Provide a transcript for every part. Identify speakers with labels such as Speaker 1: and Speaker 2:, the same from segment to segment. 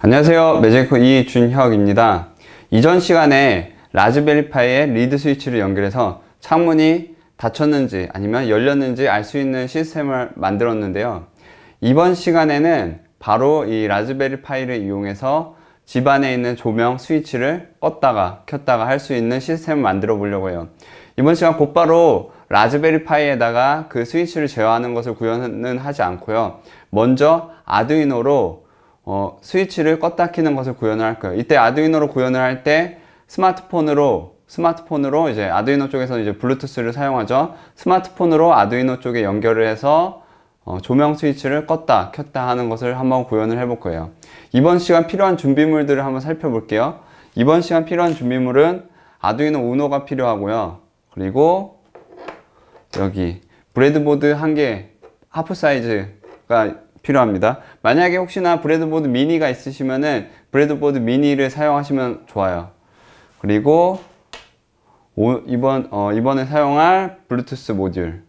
Speaker 1: 안녕하세요. 매제코 이준혁입니다. 이전 시간에 라즈베리파이에 리드 스위치를 연결해서 창문이 닫혔는지 아니면 열렸는지 알 수 있는 시스템을 만들었는데요. 이번 시간에는 바로 이 라즈베리파이를 이용해서 집안에 있는 조명 스위치를 껐다가 켰다가 할 수 있는 시스템을 만들어 보려고 해요. 이번 시간 곧바로 라즈베리파이에다가 그 스위치를 제어하는 것을 구현은 하지 않고요. 먼저 아두이노로 스위치를 껐다 켜는 것을 구현을 할 거예요. 이때 아두이노로 구현을 할 때 스마트폰으로 이제 아두이노 쪽에서 이제 블루투스를 사용하죠. 스마트폰으로 아두이노 쪽에 연결을 해서 조명 스위치를 껐다 켰다 하는 것을 한번 구현을 해볼 거예요. 이번 시간 필요한 준비물들을 한번 살펴볼게요. 이번 시간 필요한 준비물은 아두이노 우노가 필요하고요. 그리고 여기 브레드보드 1개 하프 사이즈가 필요합니다. 만약에 혹시나 브레드보드 미니가 있으시면은 브레드보드 미니를 사용하시면 좋아요. 그리고 이번에 사용할 블루투스 모듈,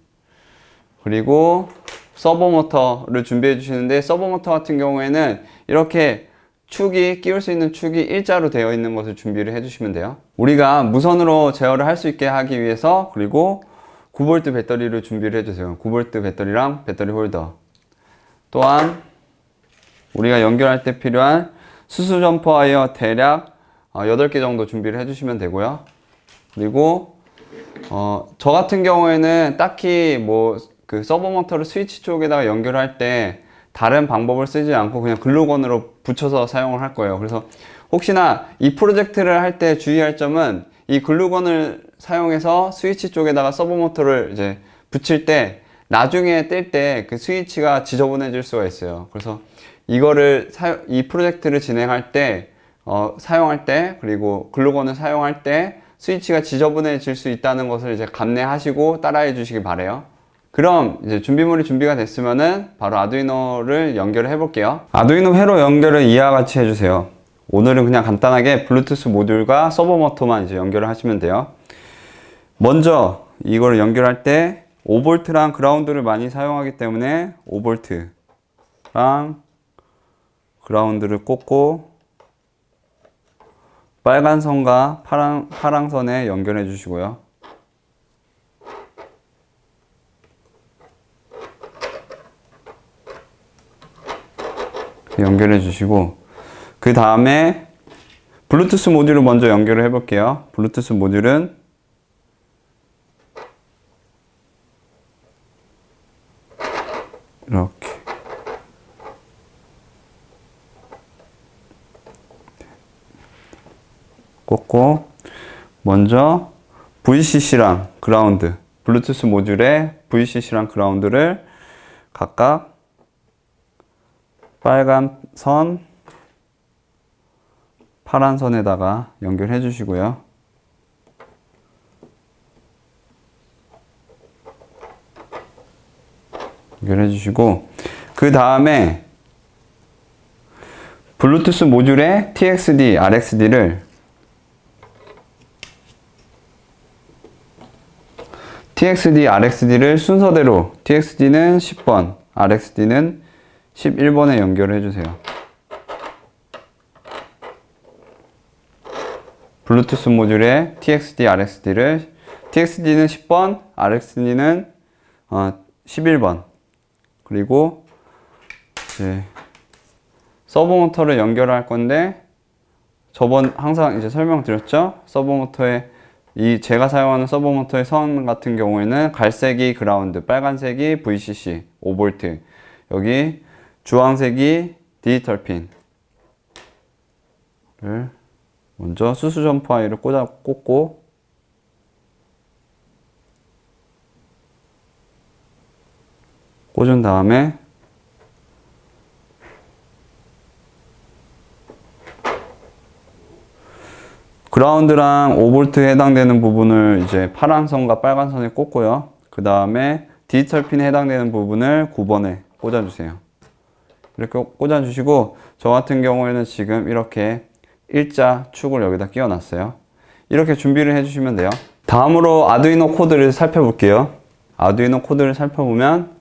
Speaker 1: 그리고 서버 모터를 준비해 주시는데, 서버 모터 같은 경우에는 이렇게 끼울 수 있는 축이 일자로 되어 있는 것을 준비를 해 주시면 돼요. 우리가 무선으로 제어를 할 수 있게 하기 위해서, 그리고 9V 배터리를 준비를 해 주세요. 9V 배터리랑 배터리 홀더, 또한 우리가 연결할 때 필요한 수수 점퍼 와이어 대략 8개 정도 준비를 해 주시면 되고요. 그리고 저 같은 경우에는 딱히 그 서버 모터를 스위치 쪽에다가 연결할 때 다른 방법을 쓰지 않고 그냥 글루건으로 붙여서 사용을 할 거예요. 그래서 혹시나 이 프로젝트를 할 때 주의할 점은, 이 글루건을 사용해서 스위치 쪽에다가 서버 모터를 이제 붙일 때 나중에 뗄 때 그 스위치가 지저분해질 수가 있어요. 그래서 이거를 이 프로젝트를 진행할 때 사용할 때, 그리고 글루건을 사용할 때 스위치가 지저분해질 수 있다는 것을 이제 감내하시고 따라해 주시기 바래요. 그럼 이제 준비물이 준비가 됐으면은 바로 아두이노를 연결을 해 볼게요. 아두이노 회로 연결을 이와 같이 해주세요. 오늘은 그냥 간단하게 블루투스 모듈과 서버 모터만 이제 연결을 하시면 돼요. 먼저 이걸 연결할 때 5V랑 그라운드를 많이 사용하기 때문에 5V랑 그라운드를 꽂고 빨간 선과 파랑 선에 연결해 주시고요. 연결해 주시고, 그 다음에 블루투스 모듈을 먼저 연결을 해 볼게요. 블루투스 모듈은 이렇게 꽂고, 먼저 VCC랑 그라운드, 블루투스 모듈에 VCC랑 그라운드를 각각 빨간 선, 파란 선에다가 연결해 주시고요. 연결해 주시고, 그 다음에 블루투스 모듈에 TXD, RXD를 순서대로 TXD는 10번, RXD는 11번에 연결을 해주세요. 블루투스 모듈에 TXD, RXD를 TXD는 10번, RXD는 11번. 그리고 이제 서버 모터를 연결할 건데, 항상 이제 설명드렸죠? 서버 모터에 제가 사용하는 서버 모터의 선 같은 경우에는 갈색이 그라운드, 빨간색이 VCC 5V, 여기 주황색이 디지털 핀을 먼저 수수 점퍼 와이어를 꽂고, 꽂은 다음에 그라운드랑 5V에 해당되는 부분을 이제 파란 선과 빨간 선에 꽂고요. 그 다음에 디지털 핀에 해당되는 부분을 9번에 꽂아주세요. 이렇게 꽂아주시고, 저 같은 경우에는 지금 이렇게 일자 축을 여기다 끼워 놨어요. 이렇게 준비를 해주시면 돼요. 다음으로 아두이노 코드를 살펴볼게요. 아두이노 코드를 살펴보면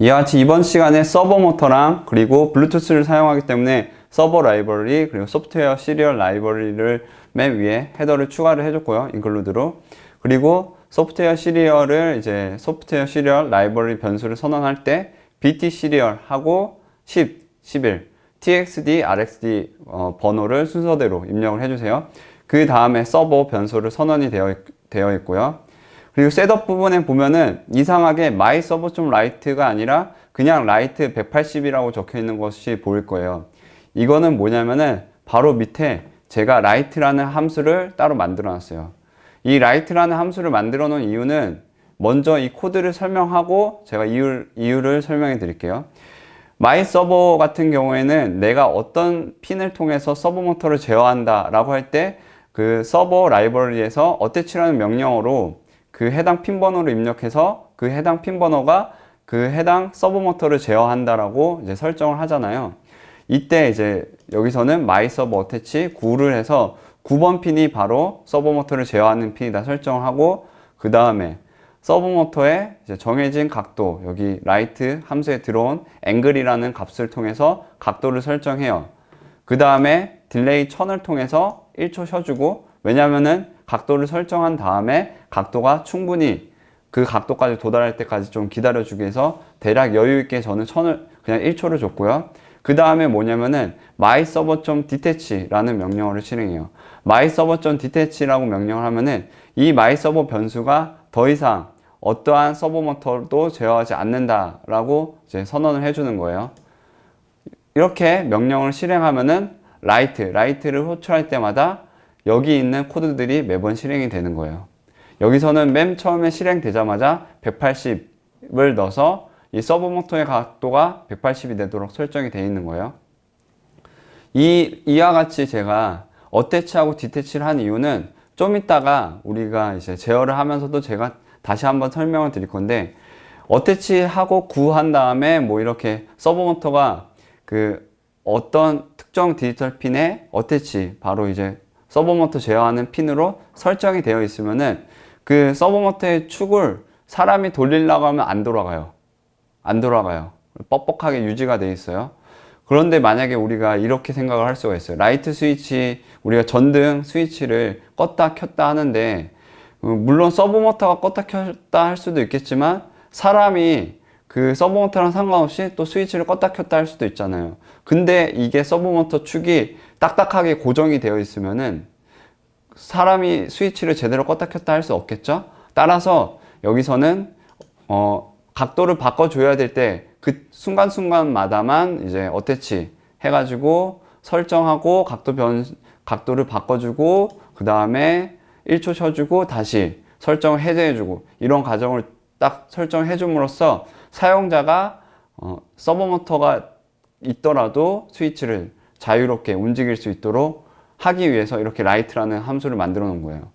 Speaker 1: 이와 같이 이번 시간에 서버 모터랑 그리고 블루투스를 사용하기 때문에 서버 라이브러리 그리고 소프트웨어 시리얼 라이브러리를 맨 위에 헤더를 추가를 해줬고요. 인클루드로. 그리고 소프트웨어 시리얼을 이제 소프트웨어 시리얼 라이브러리 변수를 선언할 때 BT 시리얼 하고 10, 11, TXD, RXD 번호를 순서대로 입력을 해주세요. 그 다음에 서버 변수를 선언이 되어 있고요. 그리고 셋업 부분에 보면은 이상하게 my server.write가 아니라 그냥 write 180이라고 적혀 있는 것이 보일 거예요. 이거는 뭐냐면은 바로 밑에 제가 write라는 함수를 따로 만들어 놨어요. 이 write라는 함수를 만들어 놓은 이유는 먼저 이 코드를 설명하고 제가 이유를 설명해 드릴게요. my server 같은 경우에는 내가 어떤 핀을 통해서 서버 모터를 제어한다 라고 할 때 그 서버 라이브러리에서 attach라는 명령어로 그 해당 핀 번호를 입력해서 그 해당 핀 번호가 그 해당 서버 모터를 제어한다라고 이제 설정을 하잖아요. 이때 이제 여기서는 my server attach 9를 해서 9번 핀이 바로 서버 모터를 제어하는 핀이다 설정을 하고 그 다음에 서버 모터에 이제 정해진 각도 여기 라이트 함수에 들어온 앵글이라는 값을 통해서 각도를 설정해요. 그 다음에 딜레이 1000을 통해서 1초 쉬어주고 왜냐면은 각도를 설정한 다음에 각도가 충분히 그 각도까지 도달할 때까지 좀 기다려주기 위해서 대략 여유있게 저는 1000을 그냥 1초를 줬고요. 그 다음에 뭐냐면은 myserver.detach라는 명령어를 실행해요. myserver.detach라고 명령을 하면은 이 myserver 변수가 더 이상 어떠한 서버 모터도 제어하지 않는다라고 이제 선언을 해주는 거예요. 이렇게 명령을 실행하면은 write를 호출할 때마다 여기 있는 코드들이 매번 실행이 되는 거예요. 여기서는 맨 처음에 실행되자마자 180을 넣어서 이 서버 모터의 각도가 180이 되도록 설정이 되어 있는 거예요. 이와 같이 제가 어태치하고 디태치를 한 이유는 좀 이따가 우리가 이제 제어를 하면서도 제가 다시 한번 설명을 드릴 건데 어태치하고 구한 다음에 뭐 이렇게 서버 모터가 그 어떤 특정 디지털 핀에 어태치 바로 이제 서버 모터 제어하는 핀으로 설정이 되어 있으면은 그 서버 모터의 축을 사람이 돌리려고 하면 안 돌아가요. 뻑뻑하게 유지가 되어 있어요. 그런데 만약에 우리가 이렇게 생각을 할 수가 있어요. 라이트 스위치, 우리가 전등 스위치를 껐다 켰다 하는데 물론 서버 모터가 껐다 켰다 할 수도 있겠지만 사람이 그 서버 모터랑 상관없이 또 스위치를 껐다 켰다 할 수도 있잖아요. 근데 이게 서버 모터 축이 딱딱하게 고정이 되어 있으면은 사람이 스위치를 제대로 껐다 켰다 할 수 없겠죠? 따라서 여기서는 각도를 바꿔줘야 될 때 그 순간순간마다만 이제 어태치 해가지고 설정하고 각도를 바꿔주고 그 다음에 1초 쉬어주고 다시 설정을 해제해주고 이런 과정을 딱 설정해 줌으로써 사용자가 서버 모터가 있더라도 스위치를 자유롭게 움직일 수 있도록 하기 위해서 이렇게 write라는 함수를 만들어 놓은 거예요.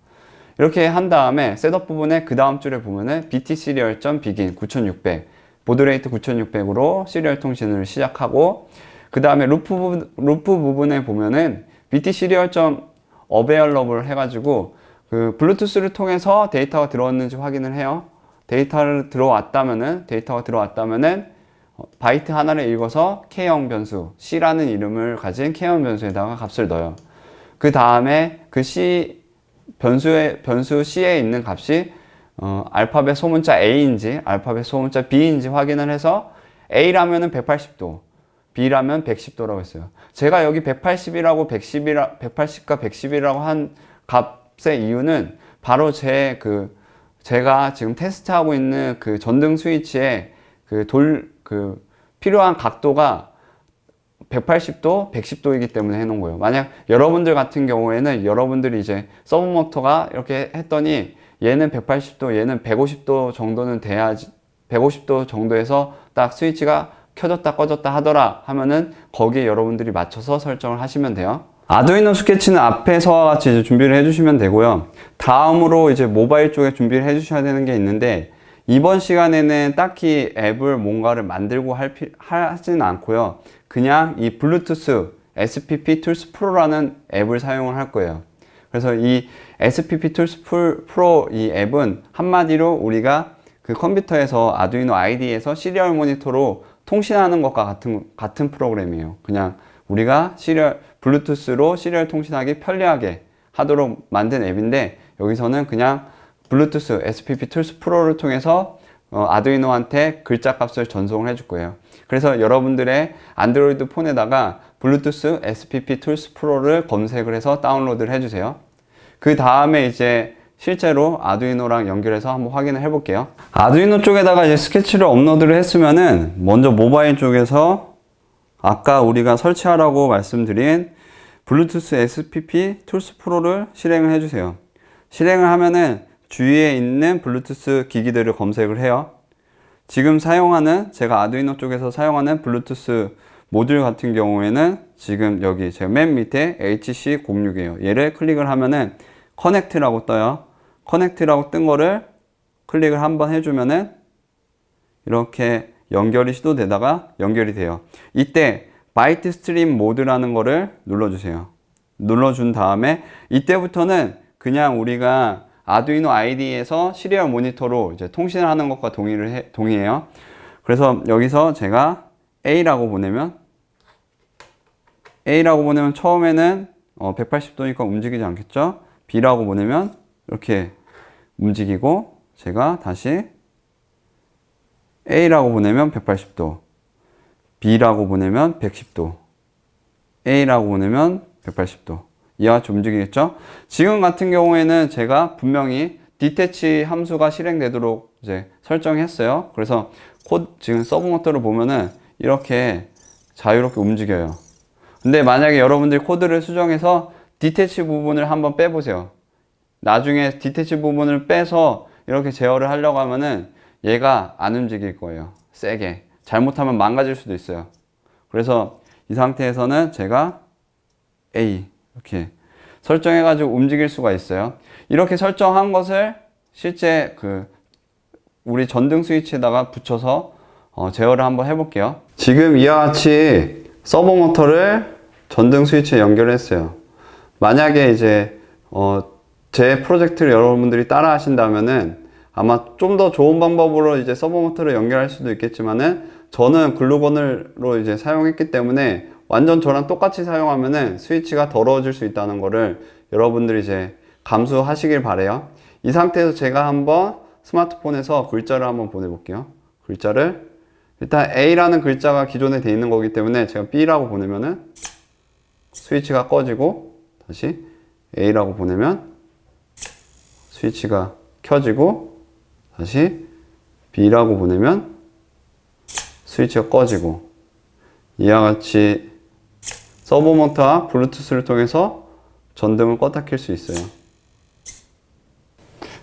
Speaker 1: 이렇게 한 다음에 셋업 부분에 그 다음 줄에 보면은 btserial.begin 9600 보드레이트 9600으로 시리얼 통신을 시작하고 그 다음에 루프 부분에 보면은 btserial.available 해가지고 그 블루투스를 통해서 데이터가 들어왔는지 확인을 해요. 데이터가 들어왔다면은 바이트 하나를 읽어서 K형 변수 C라는 이름을 가진 K형 변수에다가 값을 넣어요. 그 다음에 그 변수 C에 있는 값이 알파벳 소문자 A인지 알파벳 소문자 B인지 확인을 해서 A라면은 180도, B라면 110도라고 했어요. 제가 여기 180과 110이라고 한 값의 이유는 바로 제가 지금 테스트하고 있는 그 전등 스위치에 필요한 각도가 180도, 110도이기 때문에 해놓은 거예요. 만약 여러분들 같은 경우에는 여러분들이 이제 서브 모터가 이렇게 했더니 얘는 180도, 얘는 150도 정도는 돼야지 150도 정도에서 딱 스위치가 켜졌다 꺼졌다 하더라 하면은 거기에 여러분들이 맞춰서 설정을 하시면 돼요. 아두이노 스케치는 앞에서와 같이 이제 준비를 해주시면 되고요. 다음으로 이제 모바일 쪽에 준비를 해주셔야 되는 게 있는데 이번 시간에는 딱히 앱을 뭔가를 만들고 하지는 않고요. 그냥 이 블루투스 SPP Tools Pro라는 앱을 사용을 할 거예요. 그래서 이 SPP Tools Pro 이 앱은 한마디로 우리가 그 컴퓨터에서 아두이노 IDE에서 시리얼 모니터로 통신하는 것과 같은 프로그램이에요. 그냥 우리가 블루투스로 시리얼 통신하기 편리하게 하도록 만든 앱인데, 여기서는 그냥 블루투스 SPP 툴스 프로를 통해서 아두이노한테 글자 값을 전송을 해줄 거예요. 그래서 여러분들의 안드로이드 폰에다가 블루투스 SPP 툴스 프로를 검색을 해서 다운로드를 해주세요. 그 다음에 이제 실제로 아두이노랑 연결해서 한번 확인을 해볼게요. 아두이노 쪽에다가 이제 스케치를 업로드를 했으면은 먼저 모바일 쪽에서 아까 우리가 설치하라고 말씀드린 블루투스 SPP 툴스 프로를 실행을 해주세요. 실행을 하면은 주위에 있는 블루투스 기기들을 검색을 해요. 지금 사용하는, 제가 아두이노 쪽에서 사용하는 블루투스 모듈 같은 경우에는 지금 여기 제가 맨 밑에 HC06이에요. 얘를 클릭을 하면은 커넥트라고 떠요. 커넥트라고 뜬 거를 클릭을 한번 해주면은 이렇게 연결이 시도되다가 연결이 돼요. 이때 바이트 스트림 모드라는 거를 눌러주세요. 눌러준 다음에 이때부터는 그냥 우리가 아두이노 IDE에서 시리얼 모니터로 이제 통신을 하는 것과 동의해요. 그래서 여기서 제가 A라고 보내면 처음에는 180도니까 움직이지 않겠죠? B라고 보내면 이렇게 움직이고, 제가 다시 A라고 보내면 180도, B라고 보내면 110도, A라고 보내면 180도. 이와 같이 움직이겠죠? 지금 같은 경우에는 제가 분명히 디태치 함수가 실행되도록 이제 설정했어요. 그래서 지금 서브 모터를 보면은 이렇게 자유롭게 움직여요. 근데 만약에 여러분들이 코드를 수정해서 디태치 부분을 한번 빼보세요. 나중에 디태치 부분을 빼서 이렇게 제어를 하려고 하면은 얘가 안 움직일 거예요. 세게. 잘못하면 망가질 수도 있어요. 그래서 이 상태에서는 제가 A 이렇게 설정해가지고 움직일 수가 있어요. 이렇게 설정한 것을 실제 우리 전등 스위치에다가 붙여서 제어를 한번 해볼게요. 지금 이와 같이 서버 모터를 전등 스위치에 연결했어요. 만약에 이제 제 프로젝트를 여러분들이 따라 하신다면은 아마 좀 더 좋은 방법으로 이제 서버 모터를 연결할 수도 있겠지만은, 저는 글루건으로 이제 사용했기 때문에 완전 저랑 똑같이 사용하면은 스위치가 더러워질 수 있다는 거를 여러분들이 이제 감수하시길 바래요. 이 상태에서 제가 한번 스마트폰에서 글자를 한번 보내볼게요. 글자를 일단 A라는 글자가 기존에 돼 있는 거기 때문에 제가 B라고 보내면은 스위치가 꺼지고, 다시 A라고 보내면 스위치가 켜지고, 다시 B라고 보내면 스위치가 꺼지고, 이와 같이 서버 모터와 블루투스를 통해서 전등을 껐다 켤 수 있어요.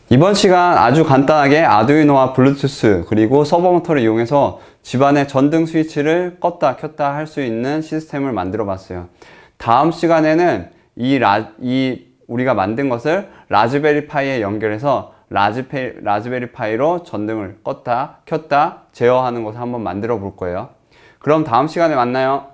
Speaker 1: 이번 시간 아주 간단하게 아두이노와 블루투스 그리고 서버 모터를 이용해서 집안의 전등 스위치를 껐다 켰다 할 수 있는 시스템을 만들어 봤어요. 다음 시간에는 우리가 만든 것을 라즈베리 파이에 연결해서 라즈베리 파이로 전등을 껐다 켰다 제어하는 것을 한번 만들어 볼 거예요. 그럼 다음 시간에 만나요.